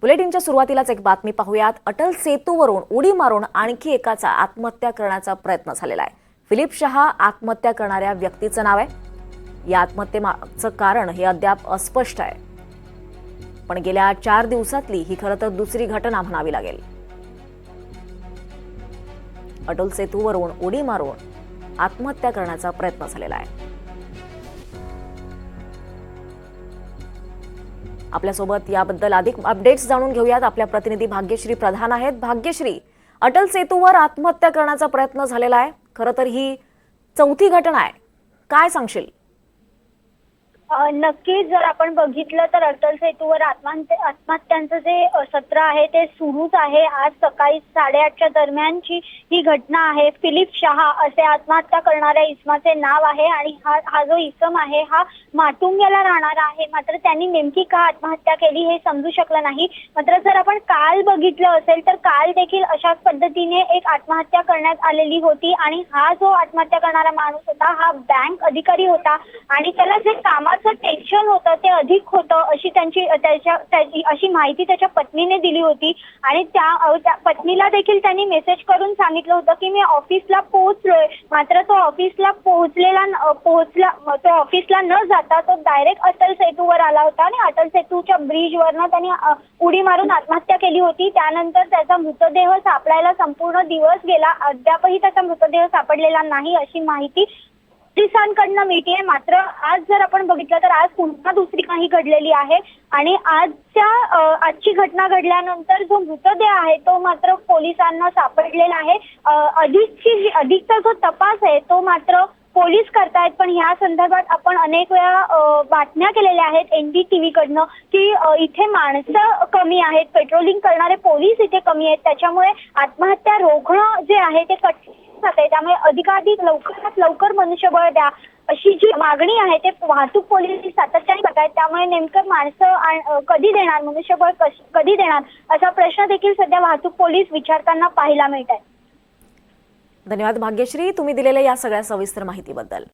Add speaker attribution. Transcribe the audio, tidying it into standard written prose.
Speaker 1: बुलेटिनच्या सुरुवातीलाच एक बातमी पाहूयात। अटल सेतूवरून उडी मारून आणखी एकाचा आत्महत्या करण्याचा प्रयत्न झालेला आहे। फिलिप शहा आत्महत्या करणाऱ्या व्यक्तीचं नाव आहे। या आत्महत्येमागचं कारण हे अद्याप अस्पष्ट आहे, पण गेल्या 4 दिवसातली ही खरं तर दुसरी घटना म्हणावी लागेल। अटल सेतूवरून उडी मारून आत्महत्या करण्याचा प्रयत्न झालेला आहे। आपल्यासोबत याबद्दल अधिक अपडेट्स जाणून घेऊयात। आपल्या प्रतिनिधी भाग्यश्री प्रधान आहेत। भाग्यश्री, अटल सेतूवर आत्महत्या करण्याचा प्रयत्न झालेला आहे, खरं तर ही चौथी घटना आहे, काय सांगशील?
Speaker 2: नक्कीच जर आपण बघितलं तर अटल सेतूवर आत्महत्यांचं जे सत्र आहे ते सुरूच आहे। आज सकाळी 8:30च्या दरम्यानची ही घटना आहे। फिलिप शहा असे आत्महत्या करणाऱ्या इसमाचे नाव आहे आणि हा जो इसम आहे हा माटुंग्याला राहणारा आहे। मात्र त्यांनी नेमकी का आत्महत्या केली हे समजू शकलं नाही। मात्र जर आपण काल बघितलं असेल तर काल देखील अशाच पद्धतीने एक आत्महत्या करण्यात आलेली होती आणि हा जो आत्महत्या करणारा माणूस होता हा बँक अधिकारी होता आणि त्याला जे कामाचं टेन्शन होतं ते अधिक होतं अशी अशी माहिती त्याच्या पत्नीने दिली होती आणि त्या पत्नीला देखील त्यांनी मेसेज करून सांगितलं होतं की मी ऑफिसला पोहोचलोय। मात्र तो ऑफिसला ऑफिसला न जाता तो डायरेक्ट अटल सेतूवर आला होता आणि अटल सेतूच्या ब्रिजवरनं त्यांनी उडी मारून आत्महत्या केली होती। त्यानंतर त्याचा मृतदेह सापडायला संपूर्ण दिवस गेला, अद्यापही त्याचा मृतदेह सापडलेला नाही अशी माहिती पोलिसांकडनं मिळते। मात्र आज जर आपण बघितलं तर आज पुन्हा दुसरी काही घडलेली आहे आणि आजची घटना घडल्यानंतर जो मृतदेह आहे तो मात्र पोलिसांना सापडलेला आहे। अधिकचा जो तपास आहे तो मात्र पोलीस करतायत, पण या संदर्भात आपण अनेक वेळा बातम्या केलेल्या आहेत NDTV कडनं की इथे माणसं कमी आहेत, पेट्रोलिंग करणारे पोलीस इथे कमी आहेत, त्याच्यामुळे आत्महत्या रोखणं जे आहे ते कठीण आहे। त्यामुळे अधिकाधिक लवकरात लवकर मनुष्यबळ द्या अशी जी मागणी आहे ते वाहतूक पोलीस सातत्याने करतायत। त्यामुळे नेमकं माणसं कधी देणार, मनुष्यबळ कधी देणार असा प्रश्न देखील सध्या वाहतूक पोलीस विचारताना पाहायला मिळत आहे।
Speaker 1: धन्यवाद भाग्यश्री, तुम्ही दिलेल्या या सगळ्या सविस्तर माहितीबद्दल।